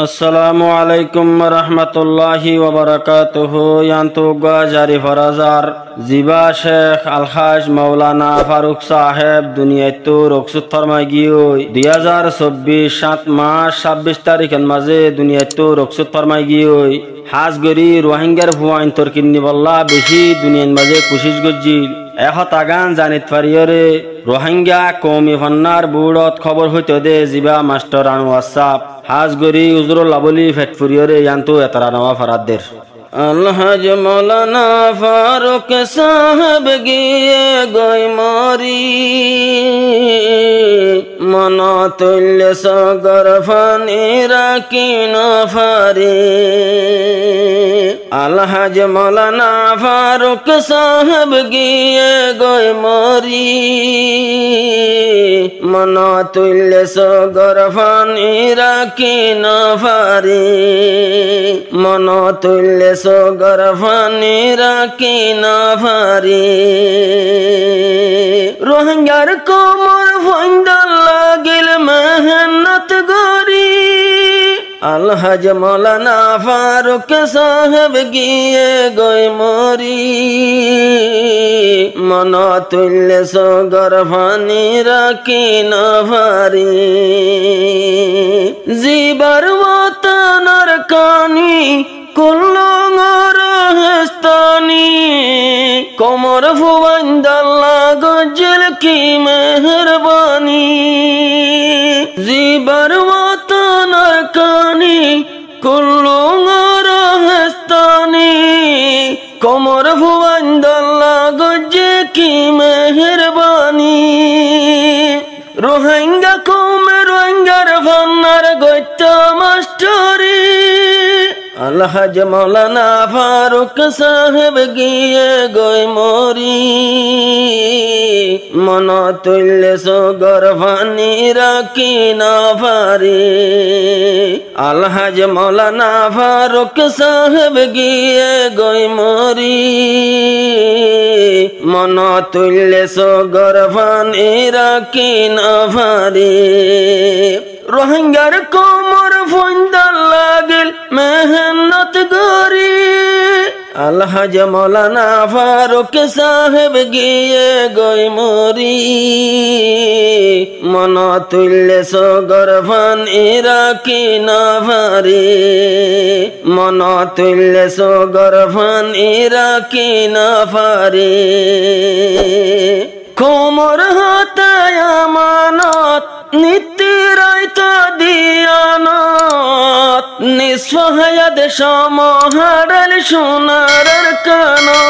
আসসালামু আলাইকুম রহমতুল্লাহি ওয়াবারাকাতুহু। ইয়ান্তুগা জারি ফরাজার জিবা শেখ আলহাজ মৌলানা ফারুক সাহেব দুনিয়াতো রকসুত ফরমাই গিয়ে 2024 7 মাস 26 তারিখের মাঝে দুনিয়াতো রকসুত ফরমাই গিয়ে হাজগরি রোহিঙ্গার হুয়াইন তরকিন্নি বল্লা বেশি দুনিয়ার মাঝে কুশিশ গজ্জিল তাগান জানিত পারিয়রে রোহিঙ্গা কৌমি ফন্নার বুড়ত খবর হইতে দে জিবা মাস্টার আনু আসাব হাজগরি উজরুল লাবলি ফেটফুরিয়রে ইয়ান্তু এতারা নওয়া ফরাদদের আলহাজ মৌলানা ফারুক সাহেব গিয়ে গই মরি মন তুল্য সগর ফানি রাখি নফারি। আলহাজ মৌলানা ফারুক সাহেব গিয়ে গই মরি মন তুল্য সগর ফানি রাখি নফারি। মন তুল্য সগর ফানি রাখি নফারি। রোহিঙ্গার কোমর ফন্দল লাগিল মেহনত গরি। আলহাজ মৌলানা ফারুক সাহেব গিয়ে গই মরি মন তুল্য সগর ফানি রাখি নফারি। জিবার ওয়াতনর কানি কুল্লুঙর হেস্তানি কোমর ফুয়াইন্দাল্লা গজ্জল কি মেহরবানি। জিবার ওয়াতনর কানি কুল্লুঙর হেস্তানি কোমর ফুয়াইন্দাল্লা গজ্জে কি মেহরবানি। রোহিঙ্গা কৌমে রোহিঙ্গার ভান্নার গত্য মাস্টরি। আলহাজ মৌলানা ফারুক সাহেব গিয়ে গই মরি মন তুল্য সগর ফানি রাখি নফারি। আলহাজ মৌলানা ফারুক সাহেব গিয়ে গই মরি মন তুল্য সগর ফানি রাখি নফারি। রোহিঙ্গার কোমর ফন্দল লাগিল মেহনত গরি। আলহাজ মৌলানা ফারুক সাহেব গিয়ে গই মরি মন তুল্য সগর ফানি রাখি নফারি। মন তুল্য সগর ফানি রাখি নফারি। কোমর হাতায় আমানত নিত্যরাইত দিয়ানত নিঃসহায়াদ সমহারাল সোনার কানত।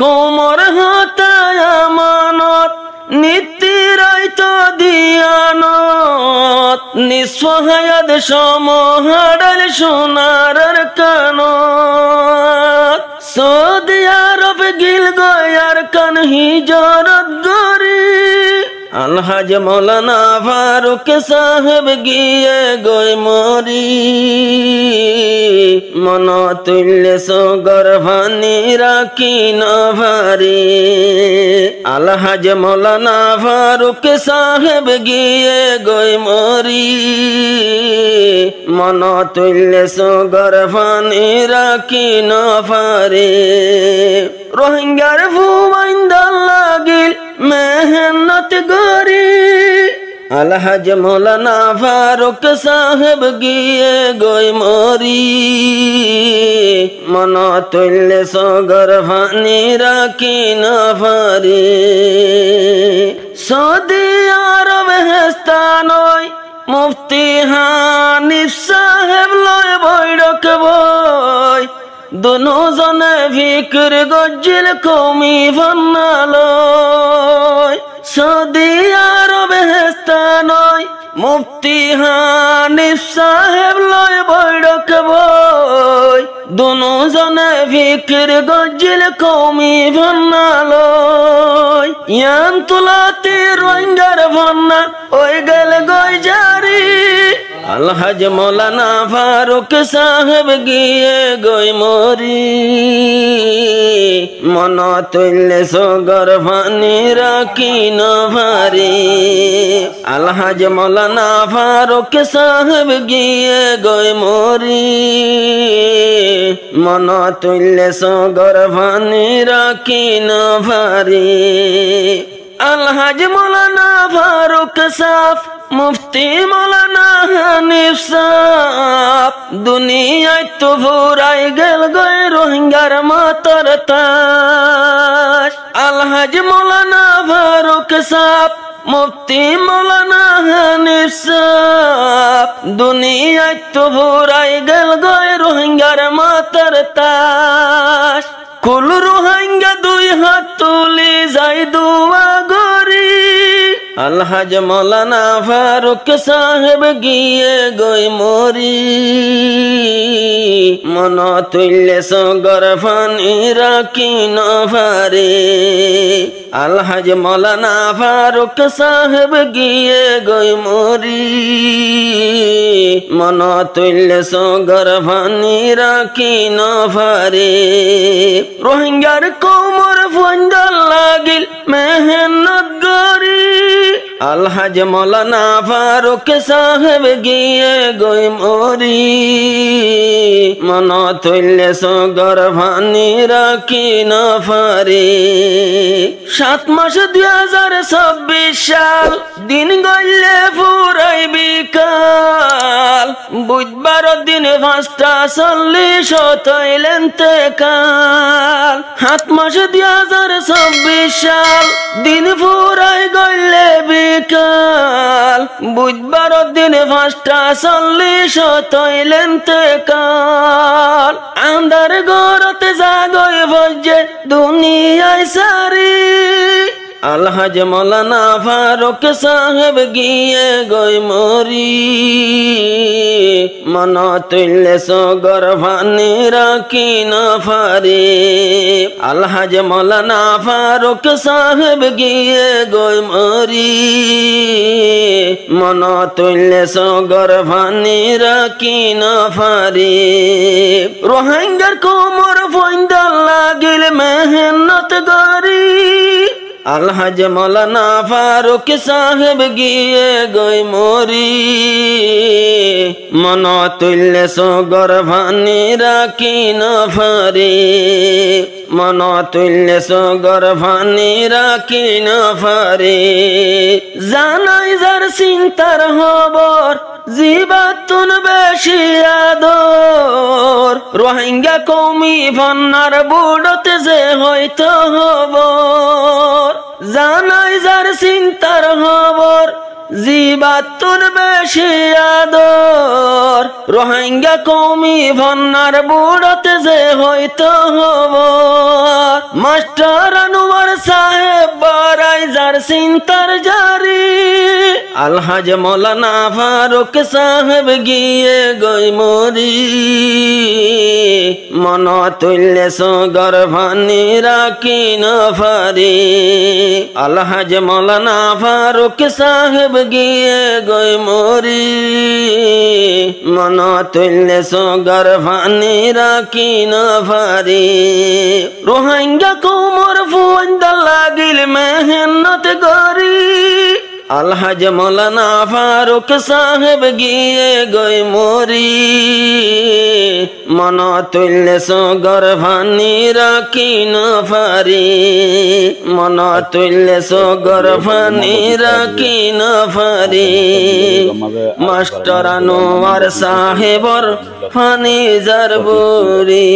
কোমর হাতায় আমানত নিত্যরাইত দিয়ানত নিঃসহায়াদ সমহারাল সোনার কানত। সৌদি আরব গিল গয়ার কান হিজরত গরি। আলহাজ মৌলানা ফারুক সাহেব গিয়ে গই মরি মন তুল্য সগর ফানি রাখি নফারি। আলহাজ মৌলানা ফারুক সাহেব গিয়ে গই মরি মন তুল্য সগর ফানি রাখি নফারি। রোহিঙ্গার ফুয়াইন্দাল লাগিল মেহনত গরি। আলহাজ মৌলানা ফারুক সাহেব গিয়ে গই মরি মন তুল্য সগর ফানি রাখি নফারি। সৌদি আরব হেস্তানয় মুফতি হানিফ সাহেব লয় বৈঠক বই। দুজনে ফিকর গজ্জিল কৌমি ভান্নালয়। সৌদি আরব হেস্তানয় মুফতি হানিফ সাহেব লয় বৈঠক বই। দুজনে ফিকর গজ্জিল কৌমি ভান্নালয়। ইয়ান তুলাতে রোহিঙ্গার ভান্না ওই গেল গই জারি। আলহাজ মৌলানা ফারুক সাহেব গিয়ে গই মরি মন তুল্লে সগর ফানি রাখি নভারি আলহাজ মৌলানা ফারুক সাহেব গিয়ে গই মরি মন তুল্লে সগর ফানি রাখি নভারি আলহাজ মৌলানা ফারুক সাহেব মুফতি মৌলানা হানিফ সাহেব দুনিয়ায় তো ভরাই গেল গই রোহিঙ্গার মাতার তাস আলহাজ মৌলানা ফারুক সাহেব মুফতি মৌলানা হানিফ সাহেব দুনিয়ায় তো ভরাই গেল গই রোহিঙ্গার মাতার তাস কুল রোহিঙ্গা দুই হাত তুলি যাই দুয়া গরি আলহাজ মৌলানা ফারুক সাহেব গিয়ে গই মরি মন তুল্লে সগর ফানি রাখি নভারি আলহাজ মৌলানা ফারুক সাহেব গিয়ে গই মরি মন তুল্লে সগর ফানি রাখি নভারি রোহিঙ্গার কোমর ফন্দল লাগিল মেহনত গরি আলহাজ মৌলানা ফারুক সাহেব গিয়ে গই মরি মন তুল্লে সগর ফানি রাখি নভারি 7 মাস 2026 সাল দিন গইলে ফুরাই বিকাল বুধবার দিন 5:40 হইলেন তেকাল 7 মাস 2026 সাল দিন ফুরাই গইলে বিকাল বুধবার দিন 5:40 হইলেন তেকাল আন্ধার গরতে জাগই ভজে দুনিয়ায় সারি আলহাজ মৌলানা ফারুক সাহেব গিয়ে গই মরি মন তুল্লে সগর ফানি রাখি নভারি আলহাজ মৌলানা ফারুক সাহেব গিয়ে গই মরি মন তুল্লে সগর ফানি রাখি নভারি রোহিঙ্গার কোমর ফন্দল লাগিল মেহনত গরি আলহাজ মৌলানা ফারুক সাহেব গিয়ে গই মরি মন তুল্লে সগর ফানি রাখি নভারি মন তুল্লে সগর ফানি রাখি নভারি জানাই যার চিন্তার খবর জীবাতুন বেশি আদর রোহিঙ্গা কৌমি ভান্নার বুড়তে যে হয়তো খবর জানাই যার চিন্তার খবর জীবাতুন বেশি আদর রোহিঙ্গা কৌমি ভান্নার বুড়তে যে হয়তো খবর মাস্টার আনোয়ার সাহেব বারাই যার চিন্তার জারি আলহাজ মৌলানা ফারুক সাহেব গিয়ে গই মরি মন তুল্লে সগর ফানি রাখি নভারি আলহাজ মৌলানা ফারুক সাহেব গিয়ে গই মরি মন তুল্লে সগর ফানি রাখি নভারি রোহিঙ্গা কোমর ফন্দল লাগিল মেহনত গরি আলহাজ মৌলানা ফারুক সাহেব গিয়ে গই মরি মন তুল্লে সগর ফানি রাখি নভারি মন তুল্লে সগর ফানি রাখি নভারি মাস্টার আনোয়ার সাহেবর ফানি জারবুরি।